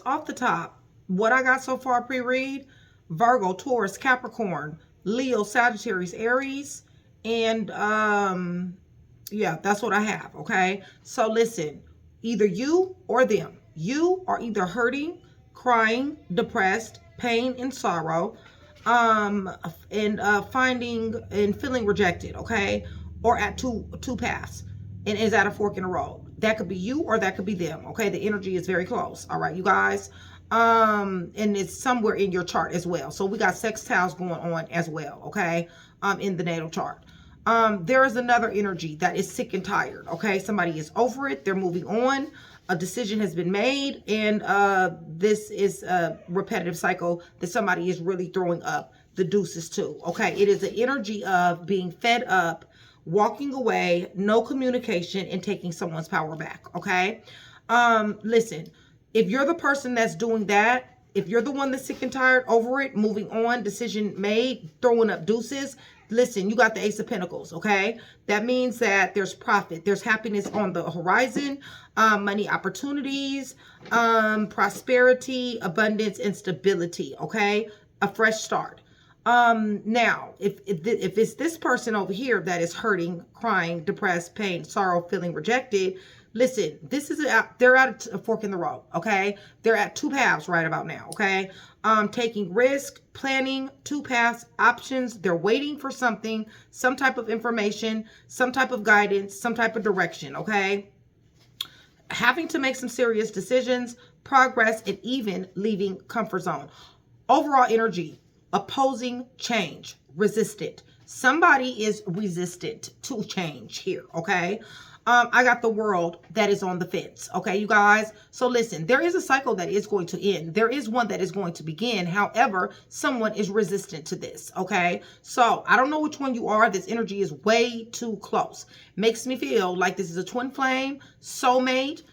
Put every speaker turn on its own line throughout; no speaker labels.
Off the top, what I got so far pre-read: Virgo, Taurus, Capricorn, Leo, Sagittarius, Aries, and yeah, that's what I have. Okay, so listen, either you or them. You are either hurting, crying, depressed, pain, and sorrow, and finding and feeling rejected. Okay, or at two paths, and is at a fork in the road. That could be you or that could be them. Okay, the energy is very close. All right, you guys. And it's somewhere in your chart as well. So we got sextiles going on as well. Okay, in the natal chart. There is another energy that is sick and tired. Okay, somebody is over it. They're moving on. A decision has been made, and this is a repetitive cycle that somebody is really throwing up the deuces to. Okay, it is the energy of being fed up, walking away, no communication, and taking someone's power back. Okay, listen, if you're the person that's doing that, if you're the one that's sick and tired, over it, moving on, decision made, throwing up deuces, listen, you got the Ace of Pentacles. Okay, that means that there's profit, there's happiness on the horizon, money opportunities, prosperity, abundance, and stability. Okay, a fresh start. Now, if it's this person over here that is hurting, crying, depressed, pain, sorrow, feeling rejected, listen, this is they're at a fork in the road. Okay, they're at two paths right about now. Okay, taking risk, planning, two paths, options. They're waiting for something, some type of information, some type of guidance, some type of direction. Okay, having to make some serious decisions, progress, and even leaving comfort zone. Overall energy: opposing change, resistant. Somebody is resistant to change here. Okay, I got the World that is on the fence. Okay, you guys. So listen, there is a cycle that is going to end. There is one that is going to begin. However, someone is resistant to this. Okay, so I don't know which one you are. This energy is way too close. Makes me feel like this is a twin flame, soulmate.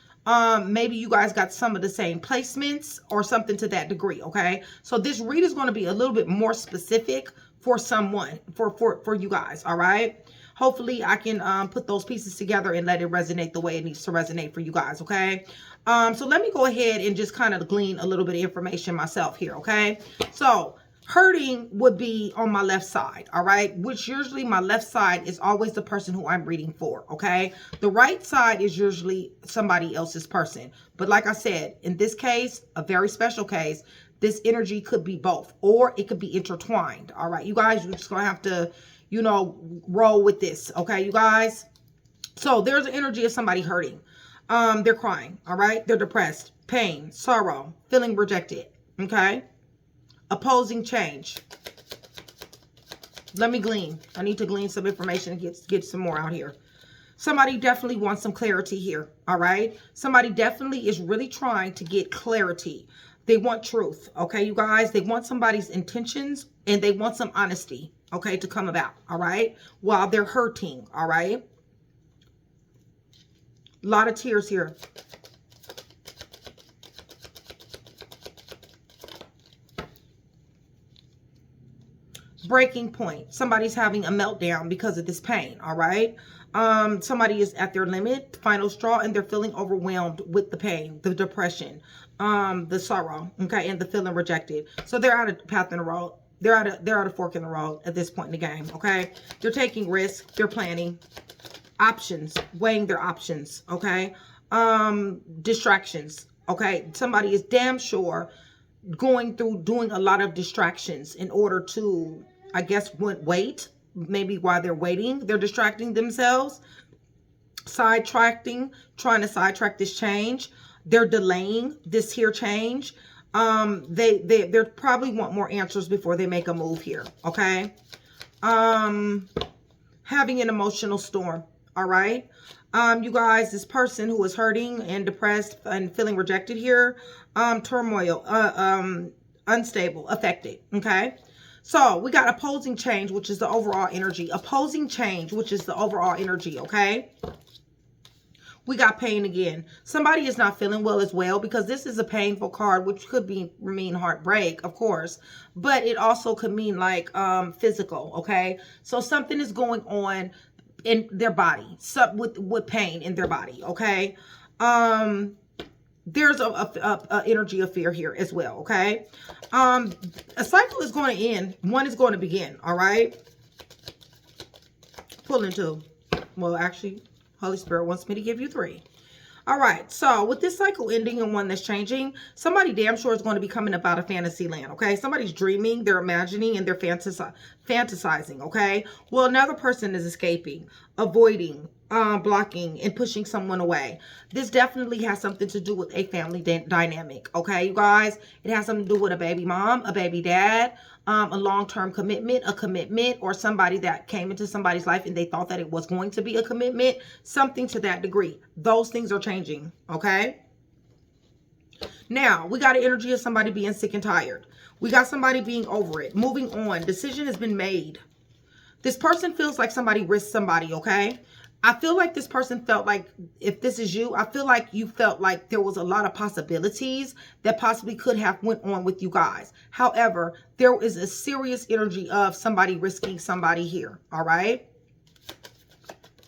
Maybe you guys got some of the same placements or something to that degree. Okay, so this read is going to be a little bit more specific for someone, for you guys. All right, hopefully I can put those pieces together and let it resonate the way it needs to resonate for you guys. Okay, so let me go ahead and just kind of glean a little bit of information myself here. Okay, so hurting would be on my left side, all right, which usually my left side is always the person who I'm reading for. Okay, the right side is usually somebody else's person, but like I said, in this case, a very special case, this energy could be both, or it could be intertwined. All right, you guys, you're just gonna have to, you know, roll with this. Okay, you guys. So there's an energy of somebody hurting. They're crying. All right, they're depressed, pain, sorrow, feeling rejected. Okay, opposing change. Let me glean. I need to glean some information and get some more out here. Somebody definitely wants some clarity here. All right, somebody definitely is really trying to get clarity. They want truth. Okay, you guys, they want somebody's intentions, and they want some honesty, okay, to come about. All right, while they're hurting. All right, a lot of tears here. Breaking point. Somebody's having a meltdown because of this pain. All right, somebody is at their limit, final straw, and they're feeling overwhelmed with the pain, the depression, the sorrow, okay, and the feeling rejected. So they're at a path in the road. They're at a fork in the road at this point in the game. Okay, they're taking risks, they're planning, options, weighing their options. Okay, distractions. Okay, somebody is damn sure going through doing a lot of distractions in order to, I guess, wait. Maybe while they're waiting, they're distracting themselves, sidetracking, trying to sidetrack this change. They're delaying this here change. They probably want more answers before they make a move here. Okay, having an emotional storm. All right, you guys, this person who is hurting and depressed and feeling rejected here, turmoil, unstable, affected. Okay, so we got opposing change, which is the overall energy. Opposing change, which is the overall energy. Okay, we got pain again. Somebody is not feeling well as well, because this is a painful card, which could mean heartbreak, of course, but it also could mean like physical. Okay, so something is going on in their body, with pain in their body. Okay, there's a energy of fear here as well, okay? A cycle is going to end. One is going to begin, all right? Pulling two. Well, actually, Holy Spirit wants me to give you three. All right, so with this cycle ending and one that's changing, somebody damn sure is going to be coming up out of fantasy land, okay? Somebody's dreaming, they're imagining, and they're fantasizing, okay? Well, another person is escaping, avoiding, blocking, and pushing someone away. This definitely has something to do with a family dynamic, okay, you guys? It has something to do with a baby mom, a baby dad, a long-term commitment, or somebody that came into somebody's life and they thought that it was going to be a commitment, something to that degree. Those things are changing, okay? Now, we got an energy of somebody being sick and tired. We got somebody being over it, moving on. Decision has been made. This person feels like somebody risked somebody, okay? I feel like this person felt like, if this is you, I feel like you felt like there was a lot of possibilities that possibly could have went on with you guys. However, there is a serious energy of somebody risking somebody here, all right?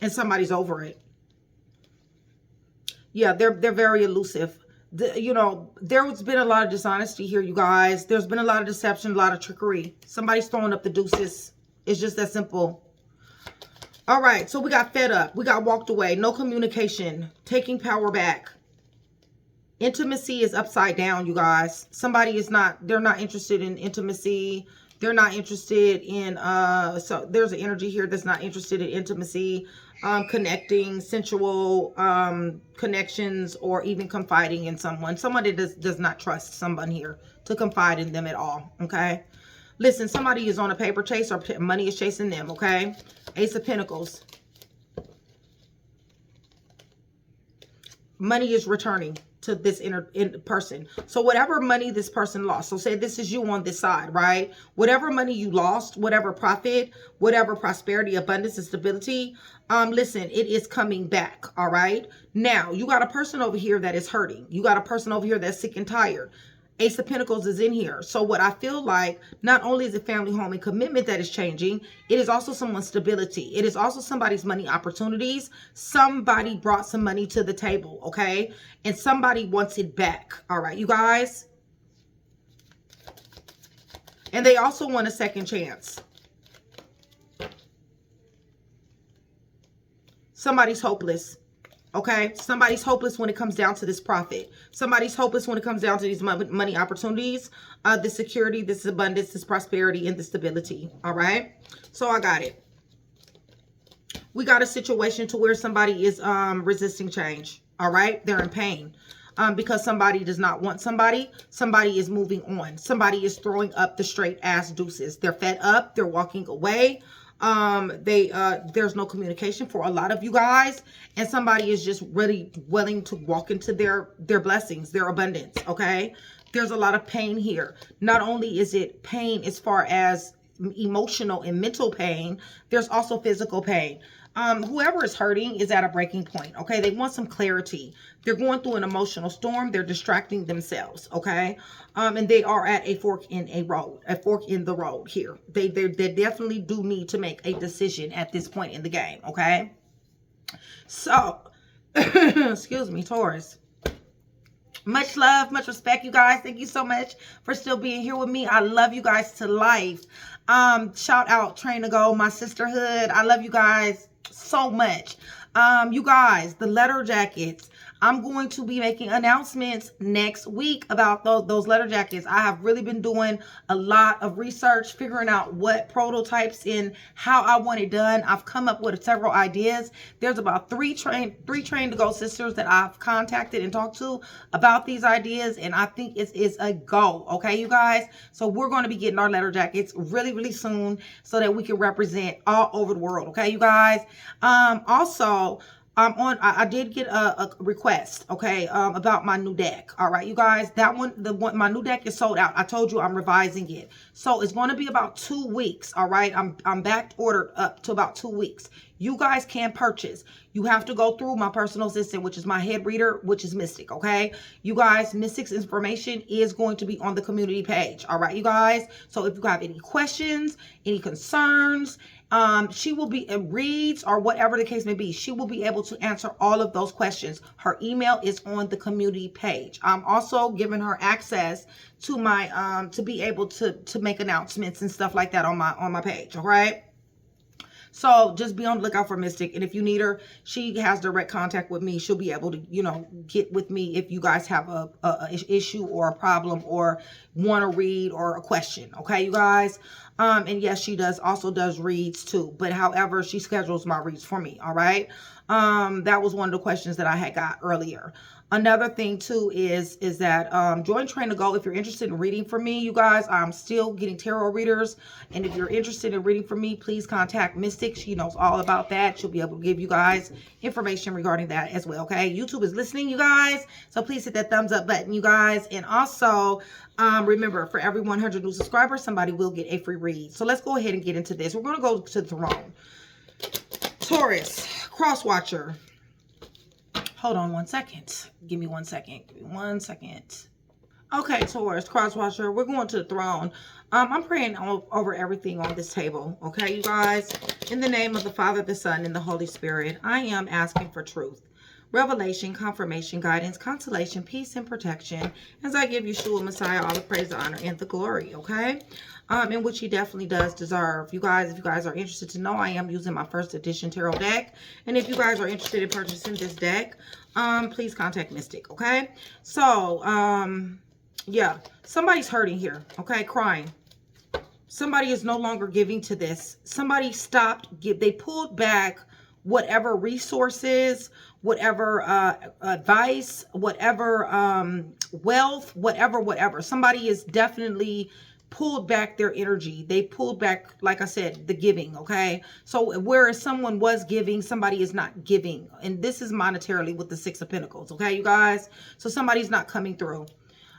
And somebody's over it. Yeah, they're very elusive. You know, there's been a lot of dishonesty here, you guys. There's been a lot of deception, a lot of trickery. Somebody's throwing up the deuces. It's just that simple. All right, so we got fed up. We got walked away. No communication. Taking power back. Intimacy is upside down, you guys. Somebody is not, they're not interested in intimacy. They're not interested in, so there's an energy here that's not interested in intimacy, connecting, sensual connections, or even confiding in someone. Someone that does not trust someone here to confide in them at all, okay? Listen, somebody is on a paper chase or money is chasing them, okay? Ace of Pentacles. Money is returning to this person. So whatever money this person lost, so say this is you on this side, right? Whatever money you lost, whatever profit, whatever prosperity, abundance, and stability, listen, it is coming back, all right? Now, you got a person over here that is hurting. You got a person over here that's sick and tired. Ace of Pentacles is in here. So what I feel like, not only is it family, home, and commitment that is changing, it is also someone's stability. It is also somebody's money opportunities. Somebody brought some money to the table, okay? And somebody wants it back, all right, you guys? And they also want a second chance. Somebody's hopeless. Okay, somebody's hopeless when it comes down to this profit. Somebody's hopeless when it comes down to these money opportunities, the security, this abundance, this prosperity, and the stability. All right, so I got it. We got a situation to where somebody is resisting change. All right, they're in pain because somebody does not want somebody. Somebody is moving on. Somebody is throwing up the straight ass deuces. They're fed up. They're walking away. There's no communication for a lot of you guys, and somebody is just really willing to walk into their blessings, their abundance. Okay, there's a lot of pain here. Not only is it pain as far as emotional and mental pain, there's also physical pain. Whoever is hurting is at a breaking point. Okay, they want some clarity. They're going through an emotional storm. They're distracting themselves. Okay, and they are at a fork in the road here. They definitely do need to make a decision at this point in the game. Okay, so excuse me, Taurus. Much love, much respect, you guys. Thank you so much for still being here with me. I love you guys to life. Shout out Train to Go, my sisterhood. I love you guys so much. You guys, the letter jackets, I'm going to be making announcements next week about those letter jackets. I have really been doing a lot of research, figuring out what prototypes and how I want it done. I've come up with several ideas. There's about three train to go sisters that I've contacted and talked to about these ideas, and I think it is a go. Okay, you guys? So we're going to be getting our letter jackets really, really soon so that we can represent all over the world. Okay, you guys? Also, I did get a request, okay, about my new deck. All right, you guys, my new deck is sold out. I told you I'm revising it. So it's going to be about 2 weeks. All right, I'm back ordered up to about 2 weeks. You guys can purchase. You have to go through my personal assistant, which is my head reader, which is Mystic, okay? You guys, Mystic's information is going to be on the community page, all right, you guys? So if you have any questions, any concerns, She will be reads or whatever the case may be. She will be able to answer all of those questions. Her email is on the community page. I'm also giving her access to my to be able to make announcements and stuff like that on my page. All right. So just be on the lookout for Mystic. And if you need her, she has direct contact with me. She'll be able to, you know, get with me if you guys have a issue or a problem or want to read or a question. Okay, you guys. And yes, she also does reads too. But however, she schedules my reads for me. All right. That was one of the questions that I had got earlier. Another thing too is that join Train to Go if you're interested in reading for me, you guys. I'm still getting tarot readers, and if you're interested in reading for me, please contact Mystic. She knows all about that. She'll be able to give you guys information regarding that as well. Okay, YouTube is listening, you guys, so please hit that thumbs up button, you guys. And also remember, for every 100 new subscribers, somebody will get a free read. So let's go ahead and get into this. We're going to go to the throne. Taurus, cross watcher. Hold on 1 second. Give me 1 second. Give me 1 second. Okay, Taurus, cross watcher. We're going to the throne. I'm praying over everything on this table. Okay, you guys? In the name of the Father, the Son, and the Holy Spirit, I am asking for truth, revelation, confirmation, guidance, consolation, peace, and protection as I give Yeshua Messiah all the praise, the honor, and the glory. Okay? In which he definitely does deserve. You guys, if you guys are interested to know, I am using my first edition tarot deck. And if you guys are interested in purchasing this deck, please contact Mystic, okay? So, yeah, somebody's hurting here, okay? Crying. Somebody is no longer giving to this. Somebody stopped, they pulled back whatever resources, whatever advice, whatever wealth, whatever. Somebody is definitely pulled back their energy. They pulled back, like I said, the giving, okay? So whereas someone was giving, somebody is not giving. And this is monetarily with the Six of Pentacles, okay, you guys? So somebody's not coming through.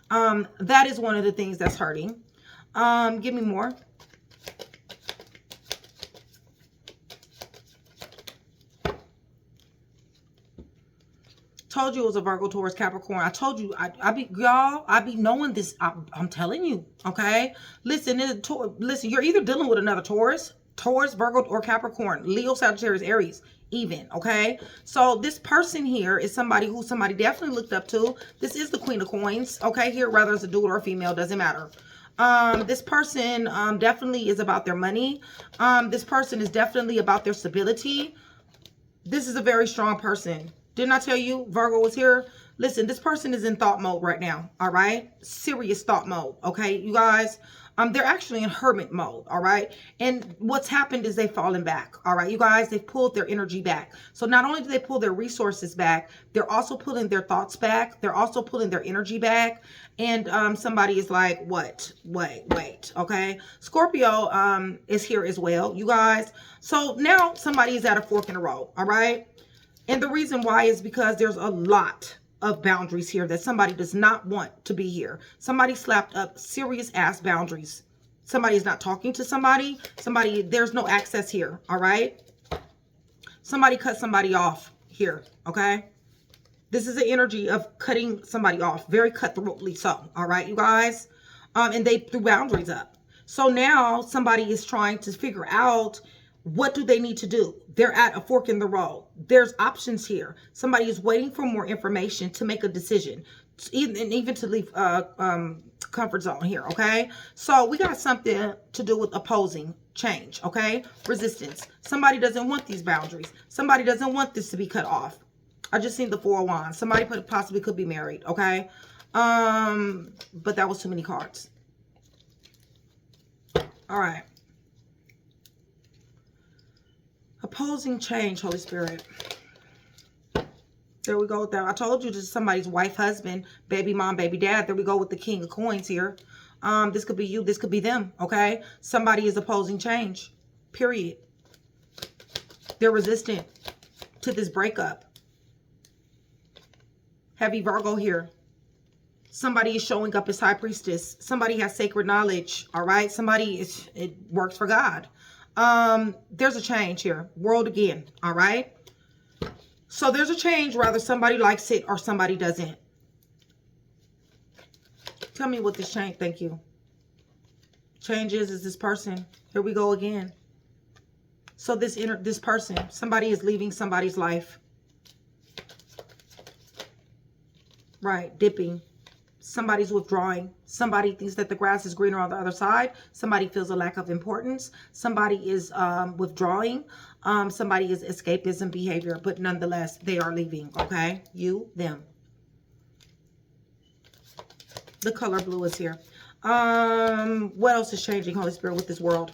That is one of the things that's hurting. Give me more. Told you it was a Virgo, Taurus, Capricorn. I told you, I be knowing this. I'm telling you, okay? Listen, listen, you're either dealing with another Taurus, Virgo, or Capricorn, Leo, Sagittarius, Aries, even, okay? So this person here is somebody who somebody definitely looked up to. This is the Queen of Coins, okay? Here, whether it's a dude or a female, doesn't matter. This person definitely is about their money. This person is definitely about their stability. This is a very strong person. Didn't I tell you Virgo was here? Listen, this person is in thought mode right now, all right? Serious thought mode, okay, you guys? They're actually in hermit mode, all right? And what's happened is they've fallen back, all right, you guys? They've pulled their energy back. So not only do they pull their resources back, they're also pulling their thoughts back. They're also pulling their energy back. And somebody is like, what? Wait, okay? Scorpio is here as well, you guys. So now somebody is at a fork in the road, all right? And the reason why is because there's a lot of boundaries here that somebody does not want to be here. Somebody slapped up serious ass boundaries. Somebody's not talking to somebody. There's no access here, all right? Somebody cut somebody off here, okay? This is the energy of cutting somebody off, very cutthroatly so, all right, you guys? And they threw boundaries up. So now somebody is trying to figure out, what do they need to do? They're at a fork in the road. There's options here. Somebody is waiting for more information to make a decision, even to leave comfort zone here, okay? So we got something to do with opposing change, okay? Resistance. Somebody doesn't want these boundaries. Somebody doesn't want this to be cut off. I just seen the Four of Wands. Somebody possibly could be married, okay? But that was too many cards. All right. Opposing change, Holy Spirit. There we go with that. I told you this is somebody's wife, husband, baby mom, baby dad. There we go with the King of Coins here. This could be you. This could be them, okay? Somebody is opposing change, period. They're resistant to this breakup. Heavy Virgo here. Somebody is showing up as high priestess. Somebody has sacred knowledge, all right? It works for God. There's a change here. World again, all right? So there's a change, whether somebody likes it or somebody doesn't. Tell me what this change, thank you. Change is this person. Here we go again. So this person, somebody is leaving somebody's life. Right, dipping. Somebody's withdrawing. Somebody thinks that the grass is greener on the other side. Somebody feels a lack of importance. Somebody is withdrawing. Somebody is escapism behavior, but nonetheless, they are leaving, okay? You, them. The color blue is here. What else is changing, Holy Spirit, with this world?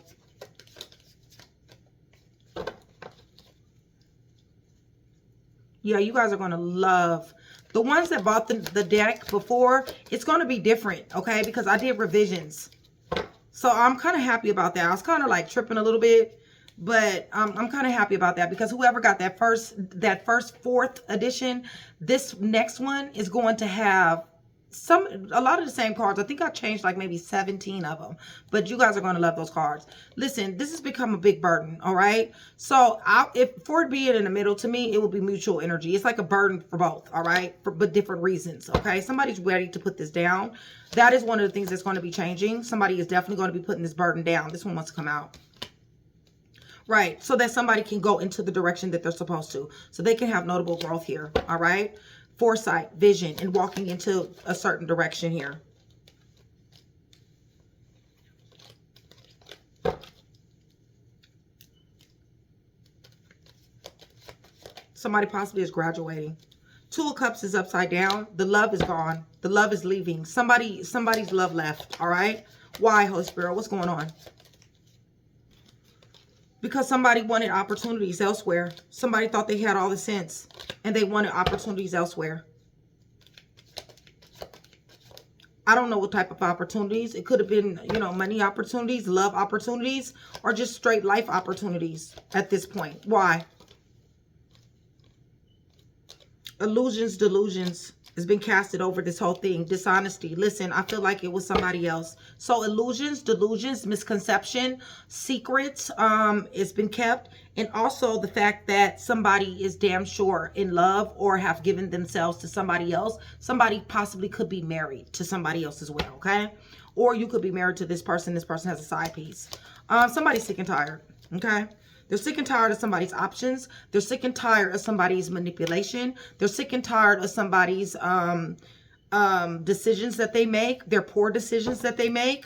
Yeah, you guys are going to love... The ones that bought the deck before, it's going to be different, okay? Because I did revisions. So I'm kind of happy about that. I was kind of like tripping a little bit, but I'm kind of happy about that because whoever got that first 4th edition, this next one is going to have a lot of the same cards. I think I changed like maybe 17 of them, but you guys are going to love those cards. Listen, this has become a big burden, all right? So for it being in the middle, to me, it will be mutual energy. It's like a burden for both, all right? But different reasons, okay? Somebody's ready to put this down. That is one of the things that's going to be changing. Somebody is definitely going to be putting this burden down. This one wants to come out. Right, so that somebody can go into the direction that they're supposed to. So they can have notable growth here, all right? Foresight, vision, and walking into a certain direction here. Somebody possibly is graduating. 2 of Cups is upside down. The love is gone. The love is leaving. Somebody's love left, all right? Why, Holy Spirit? What's going on? Because somebody wanted opportunities elsewhere. Somebody thought they had all the sense, and they wanted opportunities elsewhere. I don't know what type of opportunities. It could have been, you know, money opportunities, love opportunities, or just straight life opportunities at this point. Why? Illusions, delusions has been casted over this whole thing. Dishonesty. Listen, I feel like it was somebody else. So illusions, delusions, misconception, secrets, it's been kept. And also the fact that somebody is damn sure in love or have given themselves to somebody else. Somebody possibly could be married to somebody else as well, okay? Or you could be married to this person. This person has a side piece. Somebody's sick and tired, okay? They're sick and tired of somebody's options. They're sick and tired of somebody's manipulation. They're sick and tired of somebody's decisions that they make, their poor decisions that they make.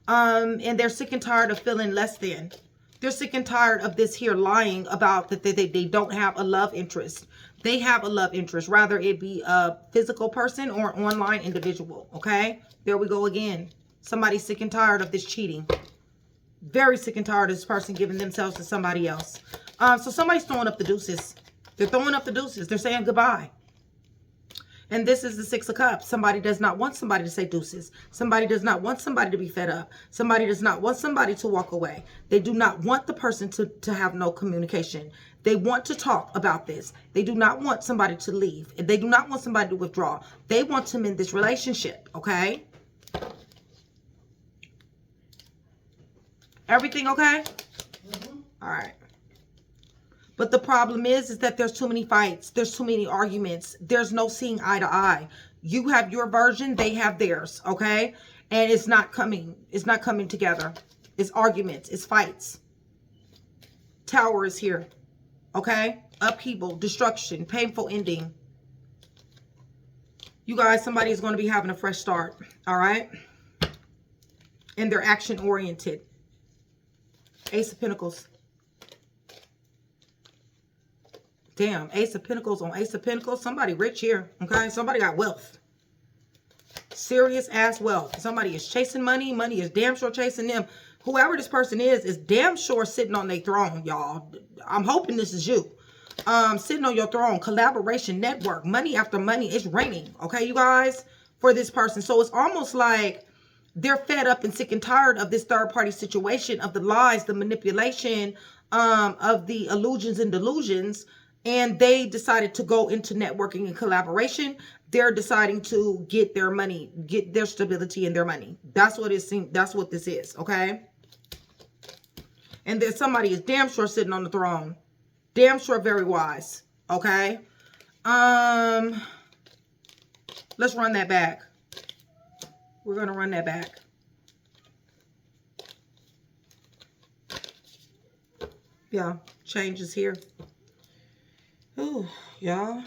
And they're sick and tired of feeling less than. They're sick and tired of this here lying about that they don't have a love interest. They have a love interest, rather it be a physical person or an online individual, okay? There we go again. Somebody's sick and tired of this cheating. Very sick and tired of this person giving themselves to somebody else. So somebody's throwing up the deuces. They're throwing up the deuces. They're saying goodbye. And this is the 6 of Cups. Somebody does not want somebody to say deuces. Somebody does not want somebody to be fed up. Somebody does not want somebody to walk away. They do not want the person to have no communication. They want to talk about this. They do not want somebody to leave. They do not want somebody to withdraw. They want to mend this relationship, okay? Everything okay? Mm-hmm. All right. But the problem is that there's too many fights. There's too many arguments. There's no seeing eye to eye. You have your version. They have theirs. Okay? And it's not coming. It's not coming together. It's arguments. It's fights. Tower is here. Okay? Upheaval, destruction, painful ending. You guys, somebody is going to be having a fresh start. All right? And they're action oriented. Ace of Pentacles. Damn, Ace of Pentacles on Ace of Pentacles. Somebody rich here, okay? Somebody got wealth. Serious ass wealth. Somebody is chasing money. Money is damn sure chasing them. Whoever this person is damn sure sitting on their throne, y'all. I'm hoping this is you. Sitting on your throne. Collaboration, network, money after money. It's raining, okay, you guys? For this person. So it's almost like they're fed up and sick and tired of this third-party situation, of the lies, the manipulation, of the illusions and delusions, and they decided to go into networking and collaboration. They're deciding to get their money, get their stability and their money. That's what it seems. That's what this is, okay? And then somebody is damn sure sitting on the throne, damn sure very wise, okay? Let's run that back. We're going to run that back. Yeah, changes here. Ooh, y'all.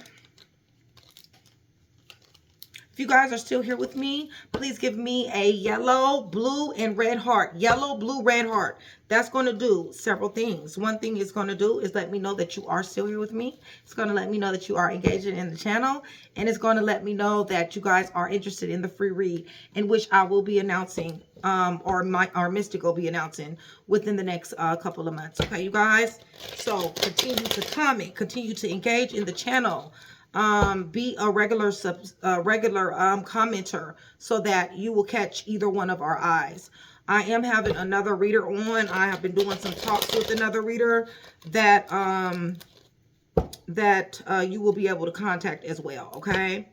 If you guys are still here with me, please give me a yellow, blue, and red heart. Yellow, blue, red heart. That's going to do several things. One thing it's going to do is let me know that you are still here with me. It's going to let me know that you are engaging in the channel. And it's going to let me know that you guys are interested in the free read, in which I will be announcing, or Mystic will be announcing within the next couple of months. Okay, you guys? So continue to comment. Continue to engage in the channel. Be a regular commenter so that you will catch either one of our eyes. I am having another reader on. I have been doing some talks with another reader that you will be able to contact as well. Okay,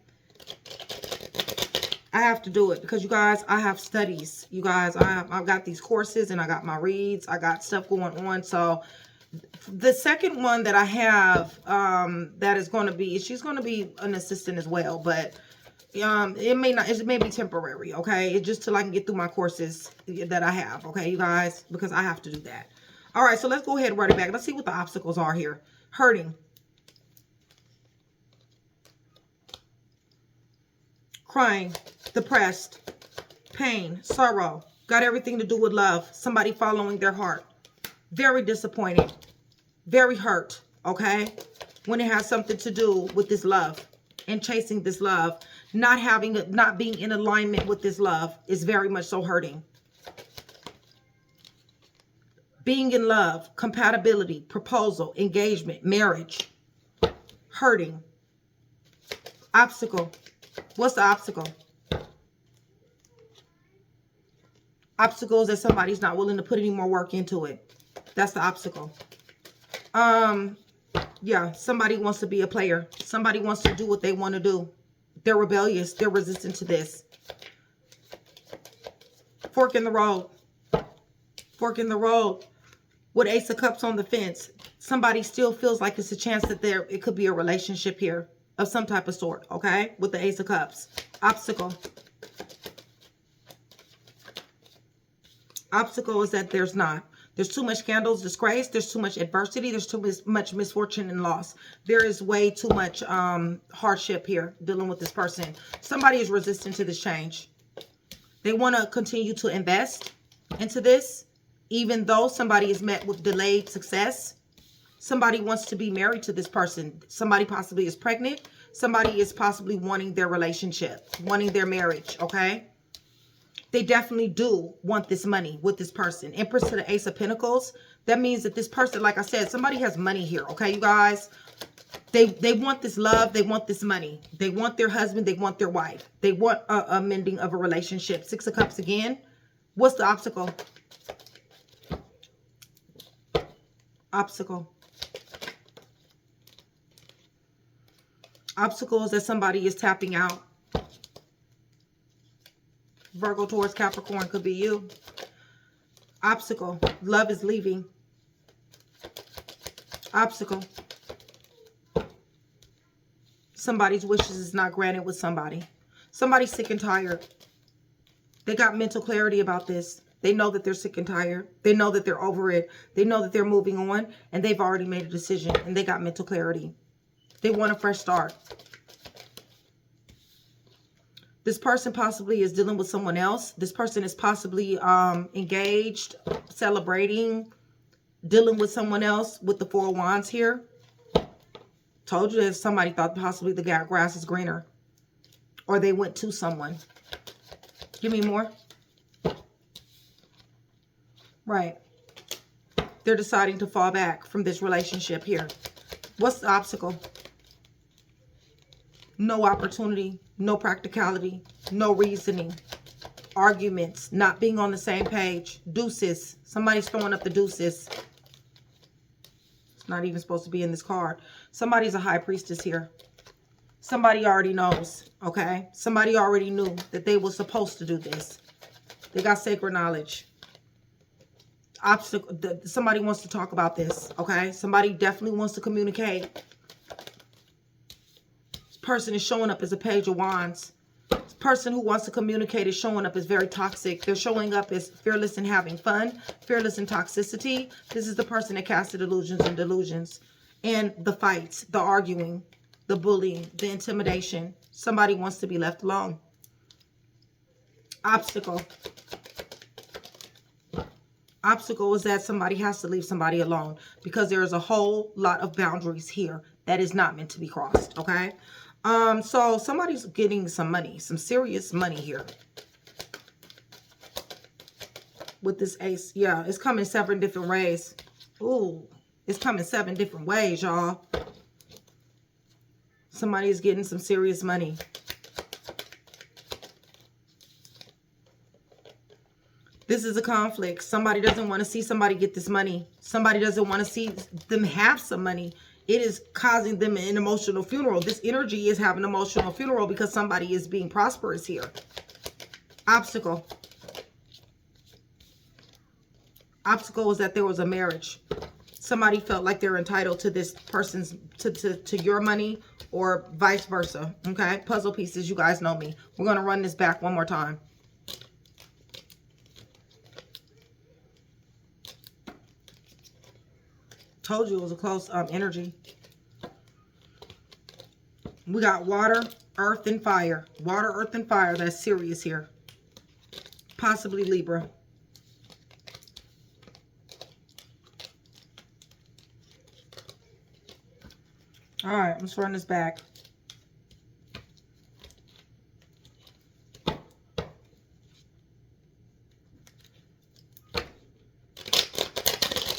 I have to do it because you guys, I have studies. You guys, I've got these courses and I got my reads. I got stuff going on. So the second one that I have, that is going to be, she's going to be an assistant as well, but it may be temporary. Okay, it's just till I can get through my courses that I have. Okay, you guys, because I have to do that. All right, so let's go ahead and write it back. Let's see what the obstacles are here. Hurting, crying, depressed, pain, sorrow. Got everything to do with love. Somebody following their heart. Very disappointed. Very hurt. Okay, when it has something to do with this love and chasing this love, not being in alignment with this love is very much so hurting. Being in love, compatibility, proposal, engagement, marriage, hurting. Obstacle. What's the obstacle? Obstacle is that somebody's not willing to put any more work into it. That's the obstacle. Yeah, somebody wants to be a player. Somebody wants to do what they want to do. They're rebellious. They're resistant to this. Fork in the road. Fork in the road. With Ace of Cups on the fence. Somebody still feels like it's a chance that it could be a relationship here of some type of sort. Okay, with the Ace of Cups. Obstacle. Obstacle is that there's not. There's too much scandals, disgrace. There's too much adversity. There's too much misfortune and loss. There is way too much hardship here dealing with this person. Somebody is resistant to this change. They want to continue to invest into this, even though somebody is met with delayed success. Somebody wants to be married to this person. Somebody possibly is pregnant. Somebody is possibly wanting their relationship, wanting their marriage, okay? They definitely do want this money with this person. Empress to the Ace of Pentacles. That means that this person, like I said, somebody has money here. Okay, you guys? They want this love. They want this money. They want their husband. They want their wife. They want a mending of a relationship. Six of Cups again. What's the obstacle? Obstacle. Obstacle is that somebody is tapping out. Virgo, Taurus, Capricorn could be you. Obstacle. Love is leaving. Obstacle. Somebody's wishes is not granted with somebody. Somebody's sick and tired. They got mental clarity about this. They know that they're sick and tired. They know that they're over it. They know that they're moving on. And they've already made a decision. And they got mental clarity. They want a fresh start. This person possibly is dealing with someone else. This person is possibly engaged, celebrating, dealing with someone else with the Four of Wands here. Told you that somebody thought possibly the grass is greener. Or they went to someone. Give me more. Right. They're deciding to fall back from this relationship here. What's the obstacle? No opportunity, no practicality, no reasoning, arguments, not being on the same page, deuces. Somebody's throwing up the deuces. It's not even supposed to be in this card. Somebody's a high priestess here. Somebody already knows, okay? Somebody already knew that they were supposed to do this. They got sacred knowledge. Obstacle. Somebody wants to talk about this, okay? Somebody definitely wants to communicate. Person is showing up as a Page of Wands. This person who wants to communicate is showing up as very toxic. They're showing up as fearless and having fun, fearless and toxicity. This is the person that casted illusions and delusions. And the fights, the arguing, the bullying, the intimidation. Somebody wants to be left alone. Obstacle. Obstacle is that somebody has to leave somebody alone because there is a whole lot of boundaries here that is not meant to be crossed, okay? So somebody's getting some money, some serious money here. With this ace, yeah, it's coming 7 different ways. Ooh, it's coming 7 different ways, y'all. Somebody's getting some serious money. This is a conflict. Somebody doesn't want to see somebody get this money. Somebody doesn't want to see them have some money. It is causing them an emotional funeral. This energy is having an emotional funeral because somebody is being prosperous here. Obstacle. Obstacle is that there was a marriage. Somebody felt like they're entitled to this person's, to your money or vice versa. Okay? Puzzle pieces, you guys know me. We're going to run this back one more time. Told you it was a close energy. We got water, earth, and fire. Water, earth, and fire. That's serious here. Possibly Libra. All right, let's run this back.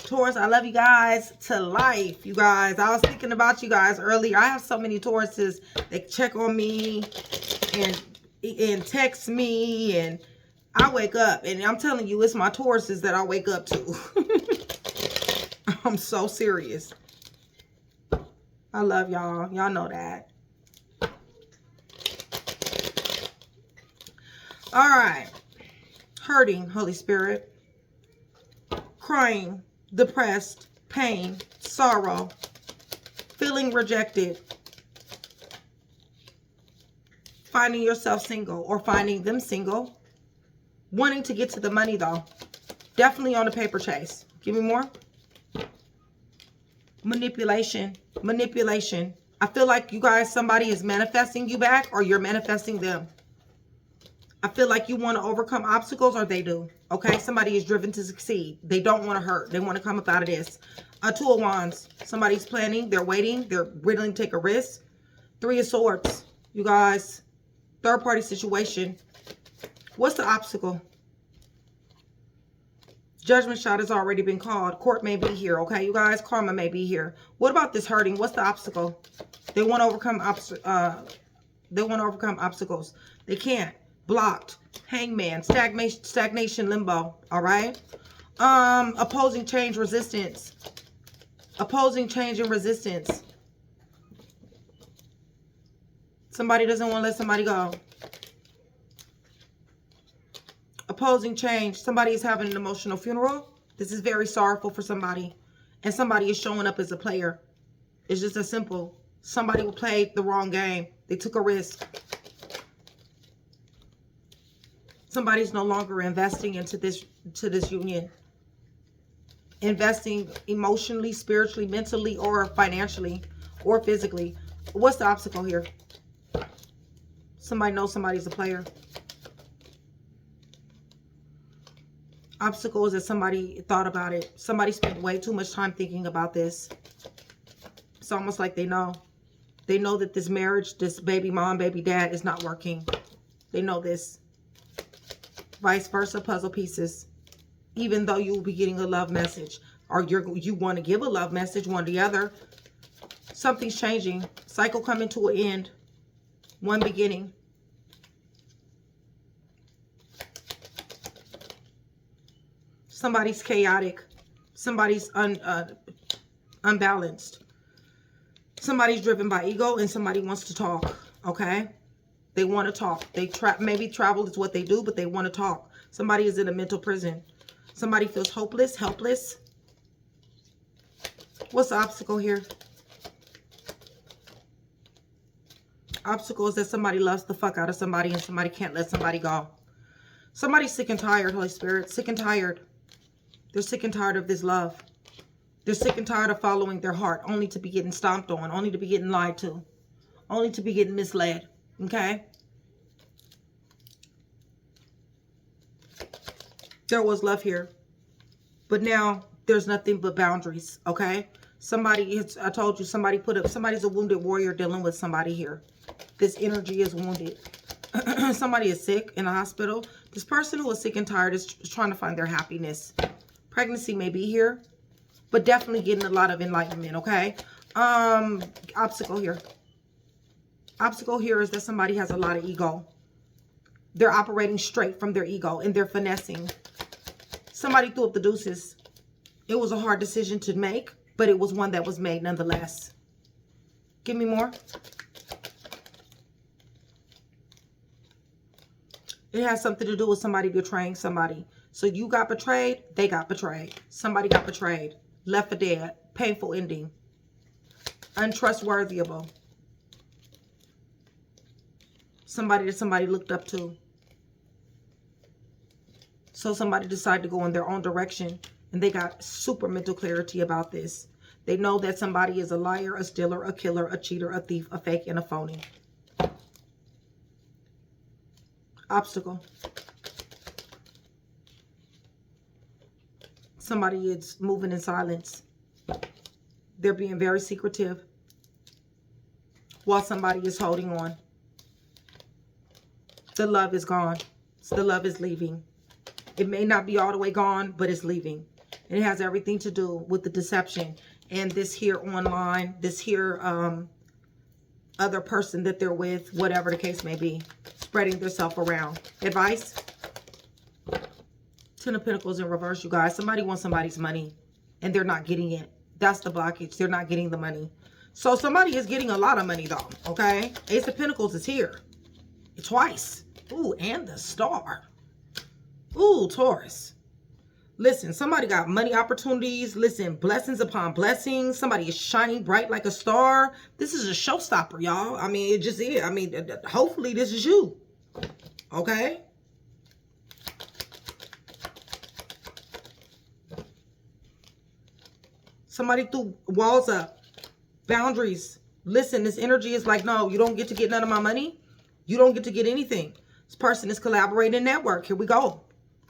Taurus, I love you guys to life, you guys. I was thinking about you guys earlier. I have so many Tauruses that check on me and text me, and I wake up, and I'm telling you, it's my Tauruses that I wake up to. I'm so serious. I love y'all. Y'all know that. All right. Hurting, Holy Spirit. Crying. Depressed, pain, sorrow, feeling rejected, finding yourself single or finding them single, wanting to get to the money though, definitely on a paper chase. Give me more. Manipulation, manipulation. I feel like you guys, somebody is manifesting you back or you're manifesting them. I feel like you want to overcome obstacles or they do. Okay, somebody is driven to succeed. They don't want to hurt. They want to come up out of this. 2 of Wands. Somebody's planning. They're waiting. They're willing to take a risk. 3 of Swords. You guys. Third party situation. What's the obstacle? Judgment shot has already been called. Court may be here. Okay, you guys. Karma may be here. What about this hurting? What's the obstacle? They want to overcome obstacles. They can't. Blocked. Hangman. Stagnation. Limbo. All right. Opposing change. Resistance. Opposing change and resistance. Somebody doesn't want to let somebody go. Opposing change. Somebody is having an emotional funeral. This is very sorrowful for somebody. And somebody is showing up as a player. It's just as simple. Somebody played the wrong game. They took a risk. Somebody's no longer investing into this union. Investing emotionally, spiritually, mentally, or financially, or physically. What's the obstacle here? Somebody knows somebody's a player. Obstacle is that somebody thought about it. Somebody spent way too much time thinking about this. It's almost like they know. They know that this marriage, this baby mom, baby dad is not working. They know this. Vice versa, puzzle pieces. Even though you will be getting a love message, or you want to give a love message, one or the other. Something's changing. Cycle coming to an end. One beginning. Somebody's chaotic. Somebody's unbalanced. Somebody's driven by ego and somebody wants to talk. Okay? They want to talk. They maybe travel is what they do, but they want to talk. Somebody is in a mental prison. Somebody feels hopeless, helpless. What's the obstacle here? Obstacle is that somebody loves the fuck out of somebody and somebody can't let somebody go. Somebody's sick and tired, Holy Spirit. Sick and tired. They're sick and tired of this love. They're sick and tired of following their heart, only to be getting stomped on, only to be getting lied to, only to be getting misled. Okay? There was love here. But now there's nothing but boundaries. Okay? Somebody, I told you, somebody's a wounded warrior dealing with somebody here. This energy is wounded. Somebody is sick in a hospital. This person who is sick and tired is trying to find their happiness. Pregnancy may be here, but definitely getting a lot of enlightenment, okay? Obstacle here. Obstacle here is that somebody has a lot of ego. They're operating straight from their ego and they're finessing. Somebody threw up the deuces. It was a hard decision to make, but it was one that was made nonetheless. Give me more. It has something to do with somebody betraying somebody. So you got betrayed, they got betrayed. Somebody got betrayed. Left for dead. Painful ending. Untrustworthyable. Somebody that somebody looked up to. So somebody decided to go in their own direction. And they got super mental clarity about this. They know that somebody is a liar, a stealer, a killer, a cheater, a thief, a fake, and a phony. Obstacle. Somebody is moving in silence. They're being very secretive while somebody is holding on. The love is gone. The love is leaving. It may not be all the way gone, but it's leaving. It has everything to do with the deception and this here online, this here other person that they're with, whatever the case may be, spreading themselves around. Advice? Ten of Pentacles in reverse, you guys. Somebody wants somebody's money and they're not getting it. That's the blockage. They're not getting the money. So somebody is getting a lot of money though, okay? Ace of Pentacles is here. Twice. Ooh, and the star. Ooh, Taurus. Listen, somebody got money opportunities. Listen, blessings upon blessings. Somebody is shining bright like a star. This is a showstopper, y'all. I mean, it just is. I mean, hopefully this is you. Okay? Somebody threw walls up. Boundaries. Listen, this energy is like, no, you don't get to get none of my money. You don't get to get anything. This person is collaborating network. Here we go.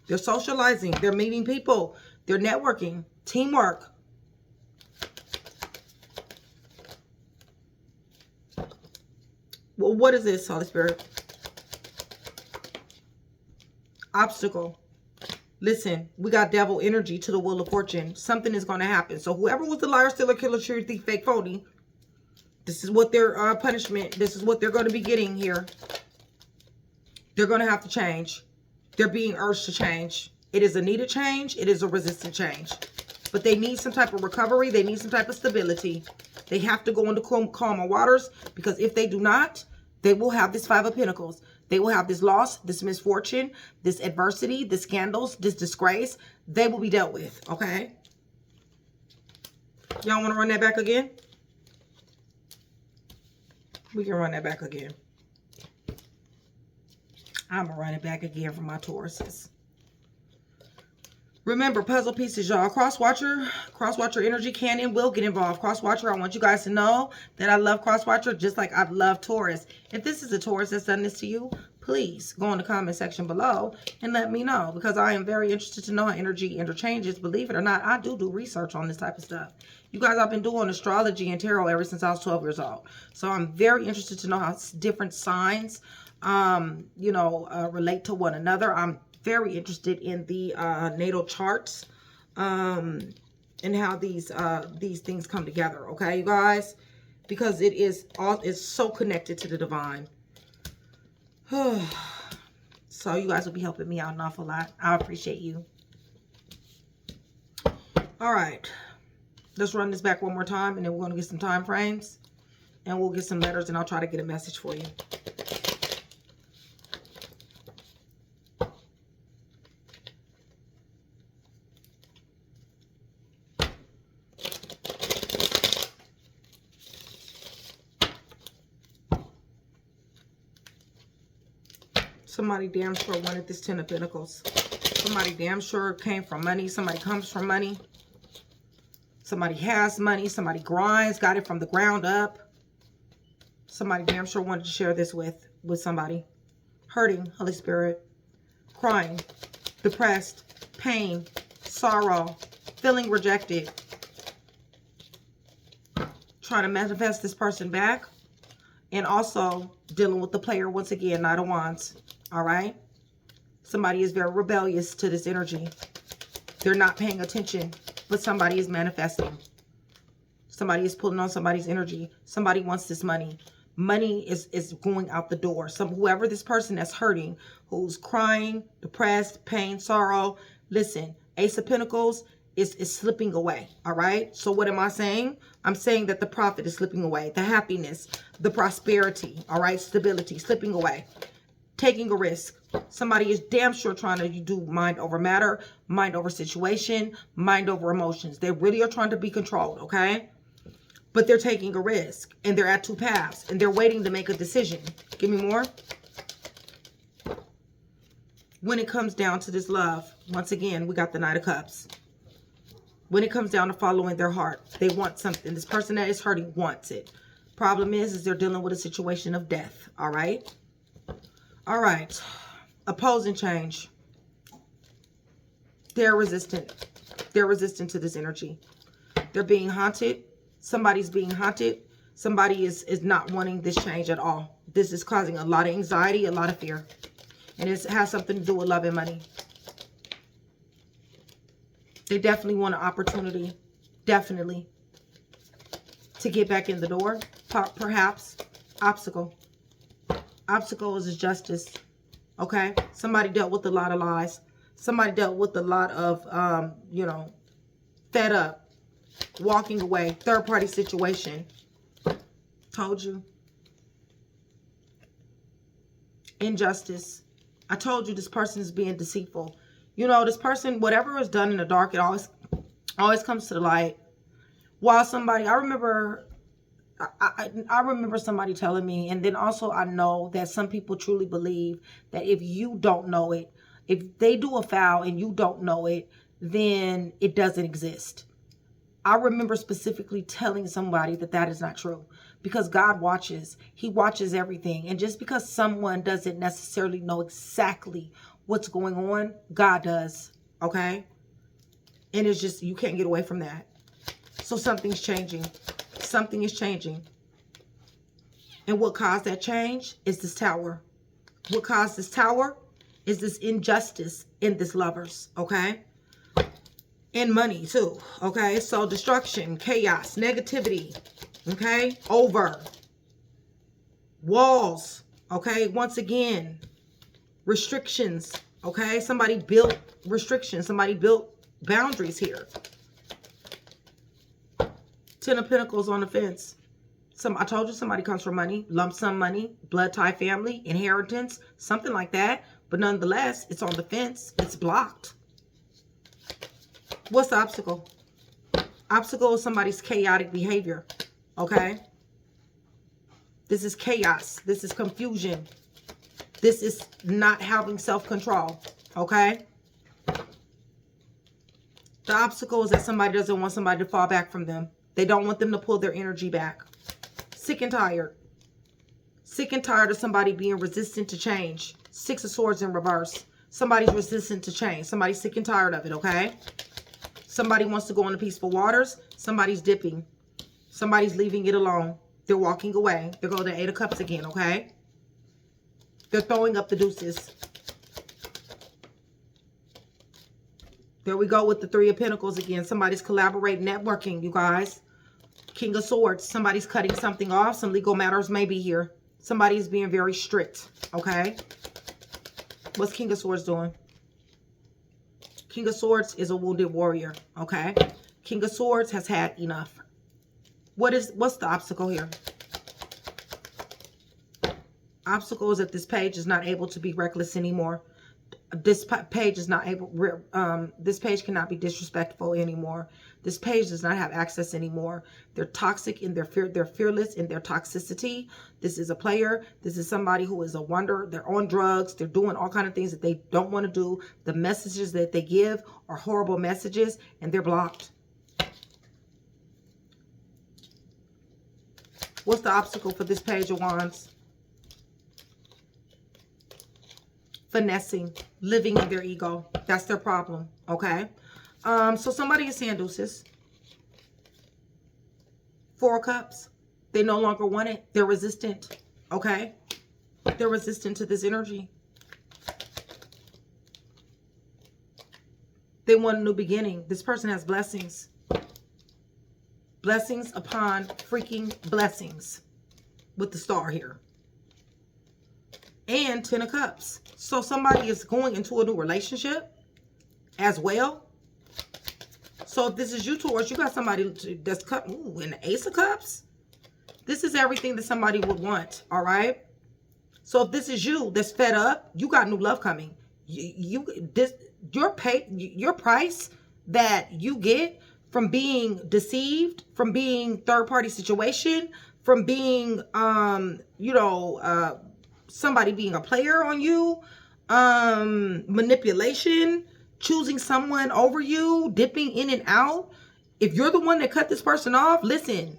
They're socializing. They're meeting people. They're networking. Teamwork. Well, what is this, Holy Spirit? Obstacle. Listen, we got devil energy to the wheel of fortune. Something is going to happen. So whoever was the liar, stealer, killer, cheater, thief, fake, phony, this is what their punishment, this is what they're going to be getting here. They're going to have to change. They're being urged to change. It is a needed change. It is a resistant change. But they need some type of recovery. They need some type of stability. They have to go into calmer waters, because if they do not, they will have this Five of Pentacles. They will have this loss, this misfortune, this adversity, this scandals, this disgrace. They will be dealt with, okay? Y'all want to run that back again? We can run that back again. I'm going to run it back again for my Tauruses. Remember, puzzle pieces, y'all. Cross-watcher energy can and will get involved. Cross-watcher, I want you guys to know that I love cross-watcher just like I love Taurus. If this is a Taurus that's done this to you, please go in the comment section below and let me know, because I am very interested to know how energy interchanges. Believe it or not, I do research on this type of stuff. You guys, I've been doing astrology and tarot ever since I was 12 years old. So I'm very interested to know how different signs, relate to one another. I'm very interested in the natal charts and how these things come together, okay, you guys, because it's so connected to the divine. So you guys will be helping me out an awful lot. I appreciate you. All right, let's run this back one more time, and then we're going to get some time frames, and we'll get some letters, and I'll try to get a message for you. Somebody damn sure wanted this 10 of Pentacles. Somebody damn sure came from money. Somebody comes from money. Somebody has money. Somebody grinds, got it from the ground up. Somebody damn sure wanted to share this with somebody. Hurting, Holy Spirit. Crying, depressed, pain, sorrow, feeling rejected. Trying to manifest this person back. And also dealing with the player once again, Knight of Wands. All right? Somebody is very rebellious to this energy. They're not paying attention, but somebody is manifesting. Somebody is pulling on somebody's energy. Somebody wants this money. Money is going out the door. Whoever this person that's hurting, who's crying, depressed, pain, sorrow. Listen, Ace of Pentacles is slipping away. All right? So what am I saying? I'm saying that the profit is slipping away. The happiness, the prosperity, all right? Stability, slipping away. Taking a risk. Somebody is damn sure trying to do mind over matter, mind over situation, mind over emotions. They really are trying to be controlled, okay? But they're taking a risk, and they're at two paths, and they're waiting to make a decision. Give me more. When it comes down to this love, once again, we got the Knight of Cups. When it comes down to following their heart, they want something. This person that is hurting wants it. Problem is they're dealing with a situation of death, all right? All right. Opposing change. They're resistant. They're resistant to this energy. They're being haunted. Somebody's being haunted. Somebody is not wanting this change at all. This is causing a lot of anxiety, a lot of fear. And it has something to do with love and money. They definitely want an opportunity. Definitely. To get back in the door. Perhaps. Obstacle. Obstacle is justice. Okay? Somebody dealt with a lot of lies. Somebody dealt with a lot of, you know, fed up. Walking away. Third party situation. Told you. Injustice. I told you this person is being deceitful. You know, this person, whatever is done in the dark, it always comes to the light. While somebody, I remember somebody telling me, and then also I know that some people truly believe that if you don't know it, if they do a foul and you don't know it, then it doesn't exist. I remember specifically telling somebody that that is not true, because God watches. He watches everything. And just because someone doesn't necessarily know exactly what's going on, God does. Okay? And it's just, you can't get away from that. So something's changing. Something is changing. And what caused that change is this Tower. What caused this Tower is this injustice in this lovers. Okay? And money too, okay? So destruction, chaos, negativity, okay? Over. Walls, okay? Once again, restrictions, okay? Somebody built restrictions. Somebody built boundaries here. 10 of Pentacles on the fence. I told you somebody comes from money, lump sum money, blood tie family, inheritance, something like that. But nonetheless, it's on the fence. It's blocked. What's the obstacle? Obstacle is somebody's chaotic behavior. Okay? This is chaos. This is confusion. This is not having self-control. Okay? The obstacle is that somebody doesn't want somebody to fall back from them. They don't want them to pull their energy back. Sick and tired. Sick and tired of somebody being resistant to change. 6 of Swords in reverse. Somebody's resistant to change. Somebody's sick and tired of it. Okay? Somebody wants to go into peaceful waters. Somebody's dipping. Somebody's leaving it alone. They're walking away. There go the 8 of Cups again, okay? They're throwing up the deuces. There we go with the 3 of Pentacles again. Somebody's collaborating, networking, you guys. King of Swords. Somebody's cutting something off. Some legal matters may be here. Somebody's being very strict, okay? What's King of Swords doing? King of Swords is a wounded warrior, okay? King of Swords has had enough. What's the obstacle here? Obstacle is that this page is not able to be reckless anymore. This page is not able, this page cannot be disrespectful anymore. This page does not have access anymore. They're toxic in their fear. They're fearless in their toxicity. This is a player. This is somebody who is a wonder. They're on drugs. They're doing all kinds of things that they don't want to do. The messages that they give are horrible messages, and they're blocked. What's the obstacle for this Page of Wands? Finessing, living in their ego. That's their problem, okay? So somebody is saying deuces. 4 of Cups. They no longer want it. They're resistant, okay? They're resistant to this energy. They want a new beginning. This person has blessings. Blessings upon freaking blessings with the star here. And 10 of Cups. So somebody is going into a new relationship as well. So if this is you, Taurus, you got somebody that's cut. Ooh, and the Ace of Cups. This is everything that somebody would want, all right? So if this is you that's fed up, you got new love coming. Your price that you get from being deceived, from being third-party situation, from being, somebody being a player on you, manipulation, choosing someone over you, dipping in and out. If you're the one that cut this person off, listen,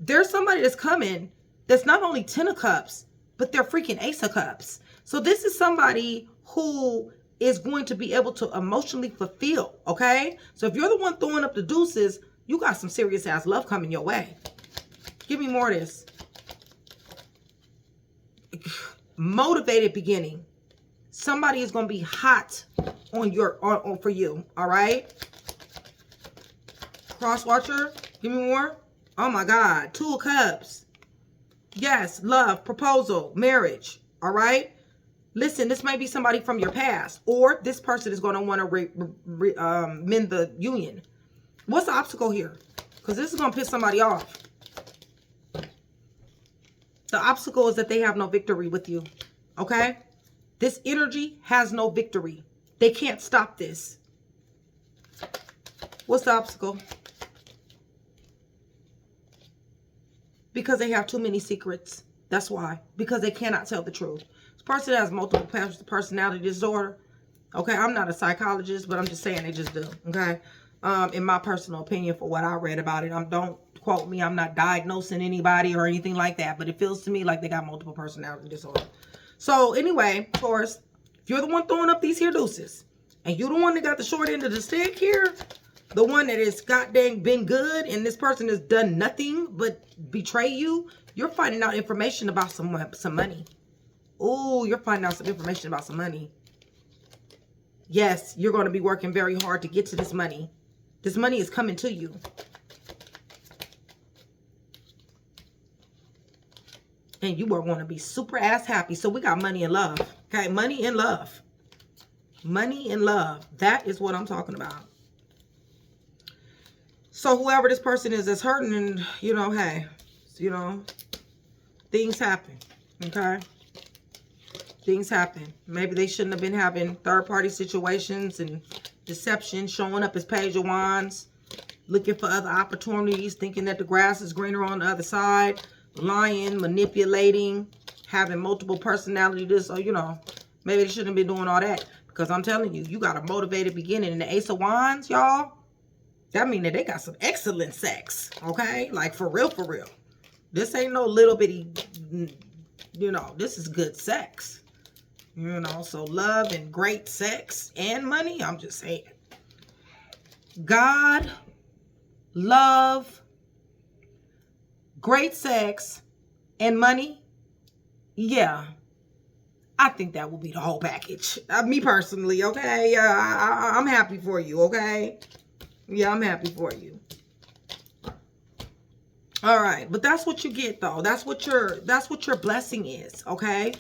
there's somebody that's coming that's not only 10 of Cups, but they're freaking Ace of Cups. So this is somebody who is going to be able to emotionally fulfill, okay? So if you're the one throwing up the deuces, you got some serious ass love coming your way. Give me more of this. Motivated beginning. Somebody is going to be hot on for you, all right? Cross watcher, give me more. Oh my God, 2 of Cups. Yes, love, proposal, marriage, all right? Listen, this might be somebody from your past, or this person is going to want to mend the union. What's the obstacle here? Because this is going to piss somebody off. The obstacle is that they have no victory with you, okay? This energy has no victory. They can't stop this. What's the obstacle? Because they have too many secrets. That's why. Because they cannot tell the truth. This person has multiple personality disorder. Okay, I'm not a psychologist, but I'm just saying they just do. Okay, in my personal opinion, for what I read about it, don't quote me. I'm not diagnosing anybody or anything like that, but it feels to me like they got multiple personality disorder. So anyway, Taurus, if you're the one throwing up these here deuces, and you're the one that got the short end of the stick here, the one that has goddamn been good, and this person has done nothing but betray you, you're finding out information about some money. Oh, you're finding out some information about some money. Yes, you're going to be working very hard to get to this money. This money is coming to you. And you are going to be super ass happy. So we got money and love. Okay, money and love. Money and love. That is what I'm talking about. So whoever this person is that's hurting, and, hey, things happen. Okay? Things happen. Maybe they shouldn't have been having third-party situations and deception, showing up as Page of Wands, looking for other opportunities, thinking that the grass is greener on the other side, lying, manipulating, having multiple personalities. So, maybe they shouldn't have been doing all that. Because I'm telling you, you got a motivated beginning. And the Ace of Wands, y'all, that means that they got some excellent sex. Okay? Like, for real, for real. This ain't no little bitty, this is good sex. So love and great sex and money, I'm just saying. God, love, great sex, and money, yeah. I think that will be the whole package. Me personally, okay? I'm happy for you, okay? Yeah, I'm happy for you. All right, but that's what you get, though. That's what your blessing is, okay?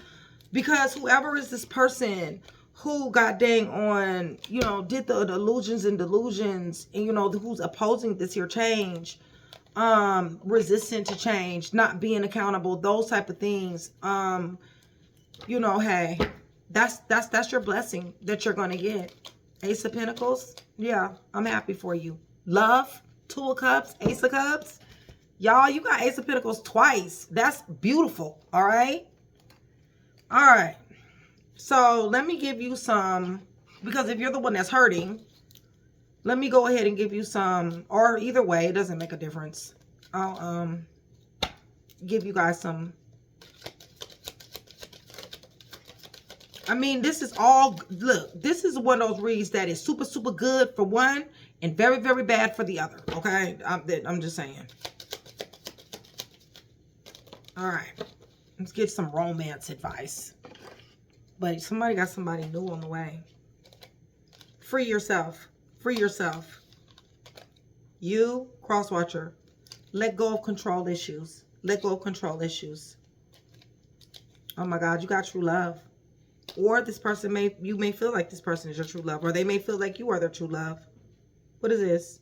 Because whoever is this person who got dang on, did the illusions and delusions, and who's opposing this here change, resistant to change, not being accountable, those type of things, hey, That's your blessing that you're going to get. Ace of Pentacles. Yeah, I'm happy for you. Love, Two of Cups, Ace of Cups. Y'all, you got Ace of Pentacles twice. That's beautiful. All right. All right. So let me give you some, because if you're the one that's hurting, let me go ahead and give you some, or either way, it doesn't make a difference. I'll give you guys some. I mean, this is all, look, this is one of those reads that is super, super good for one and very, very bad for the other. Okay. I'm just saying. All right. Let's get some romance advice. But somebody got somebody new on the way. Free yourself. Free yourself. You, cross watcher, let go of control issues. Let go of control issues. Oh my God, you got true love. Or this person you may feel like this person is your true love. Or they may feel like you are their true love. What is this?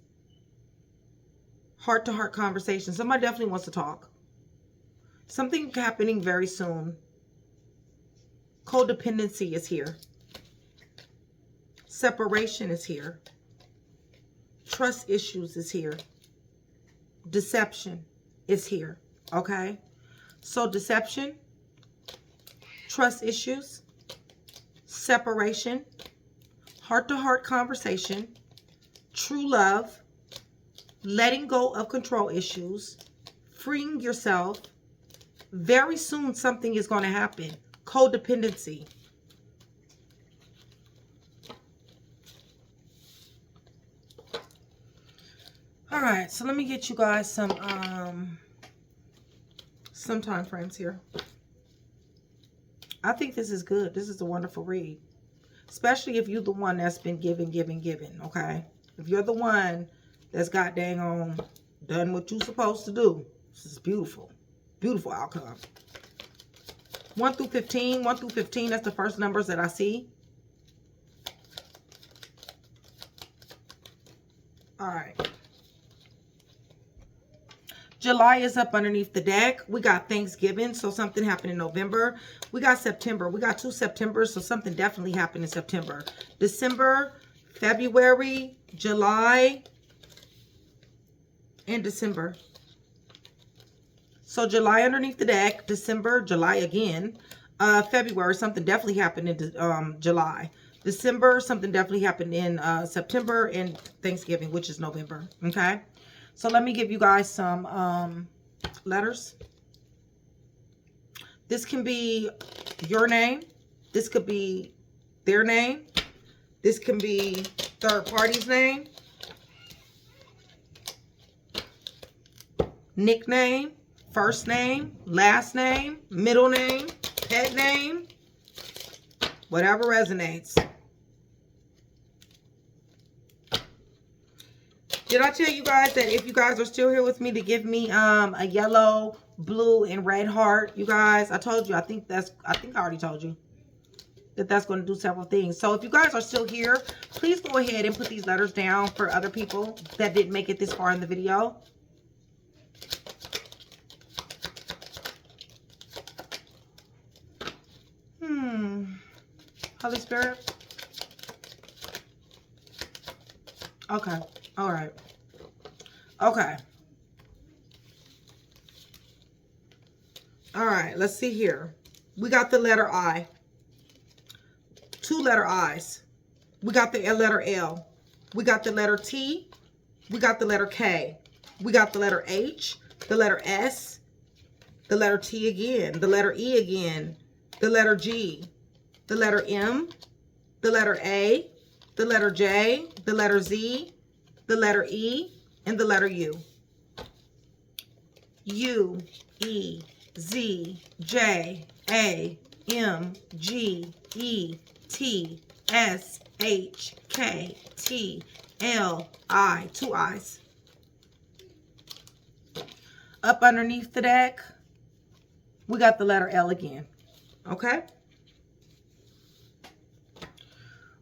Heart-to-heart conversation. Somebody definitely wants to talk. Something happening very soon. Codependency is here. Separation is here. Trust issues is here. Deception is here. Okay? So deception, trust issues, separation, heart-to-heart conversation, true love, letting go of control issues, freeing yourself. Very soon something is going to happen. Codependency. All right, so let me get you guys some time frames here. I think this is good. This is a wonderful read. Especially if you're the one that's been giving, okay? If you're the one that's got dang on done what you're supposed to do. This is beautiful. Beautiful outcome. 1 through 15. 1 through 15, that's the first numbers that I see. All right. July is up underneath the deck. We got Thanksgiving, so something happened in November. We got September. We got 2 Septembers, so something definitely happened in September. December, February, July, and December. So July underneath the deck, December, July again. February, something definitely happened in July. December, something definitely happened in September, and Thanksgiving, which is November. Okay. So let me give you guys some letters. This can be your name. This could be their name. This can be third party's name. Nickname. First name. Last name. Middle name. Pet name. Whatever resonates. Did I tell you guys that if you guys are still here with me to give me a yellow, blue, and red heart, you guys, I told you, I think I already told you that that's going to do several things. So if you guys are still here, please go ahead and put these letters down for other people that didn't make it this far in the video. Holy Spirit. Okay. All right. Okay. All right. Let's see here. We got the letter I. 2 letter I's. We got the letter L. We got the letter T. We got the letter K. We got the letter H. The letter S. The letter T again. The letter E again. The letter G. The letter M. The letter A. The letter J. The letter Z. The letter E, and the letter U. U, E, Z, J, A, M, G, E, T, S, H, K, T, L, I. 2 I's. Up underneath the deck, we got the letter L again. Okay?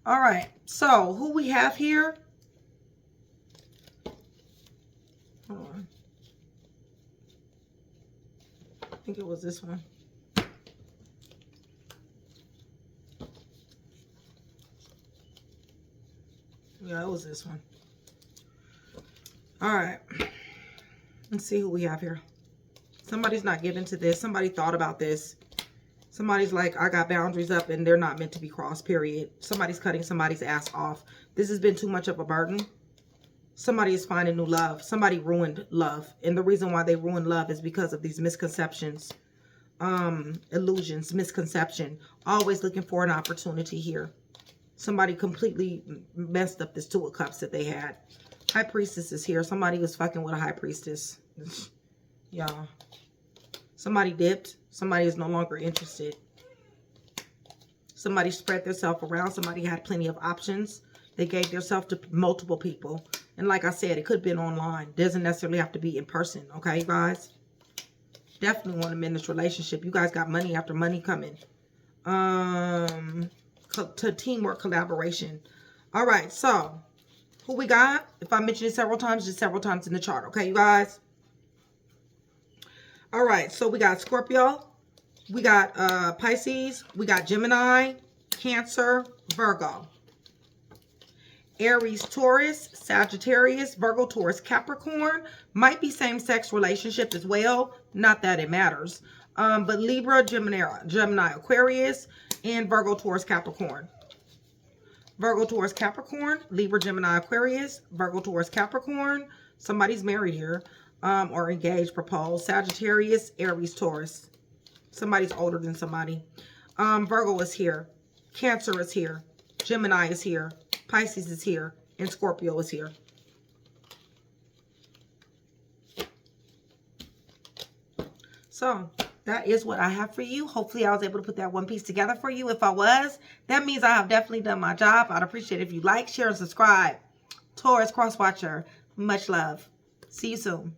All right. So, who we have here? Hold on. I think it was this one. Yeah, it was this one. All right. Let's see who we have here. Somebody's not given to this. Somebody thought about this. Somebody's like, I got boundaries up and they're not meant to be crossed, period. Somebody's cutting somebody's ass off. This has been too much of a burden. Somebody is finding new love. Somebody ruined love. And the reason why they ruined love is because of these misconceptions, illusions, misconception. Always looking for an opportunity here. Somebody completely messed up this Two of Cups that they had. High Priestess is here. Somebody was fucking with a High Priestess. Y'all. Somebody dipped. Somebody is no longer interested. Somebody spread themselves around. Somebody had plenty of options. They gave themselves to multiple people. And like I said, it could have been online. Doesn't necessarily have to be in person. Okay, you guys? Definitely want to end this relationship. You guys got money after money coming. To teamwork, collaboration. All right, so who we got? If I mention it several times, just several times in the chart. Okay, you guys? All right, so we got Scorpio, we got Pisces, we got Gemini, Cancer, Virgo, Aries, Taurus, Sagittarius, Virgo, Taurus, Capricorn. Might be same-sex relationship as well. Not that it matters. But Libra, Gemini, Aquarius, and Virgo, Taurus, Capricorn. Virgo, Taurus, Capricorn, Libra, Gemini, Aquarius, Virgo, Taurus, Capricorn. Somebody's married here. Or engaged, proposed. Sagittarius, Aries, Taurus. Somebody's older than somebody. Virgo is here. Cancer is here. Gemini is here. Pisces is here. And Scorpio is here. So, that is what I have for you. Hopefully, I was able to put that one piece together for you. If I was, that means I have definitely done my job. I'd appreciate it if you like, share, and subscribe. Taurus Cross Watcher, much love. See you soon.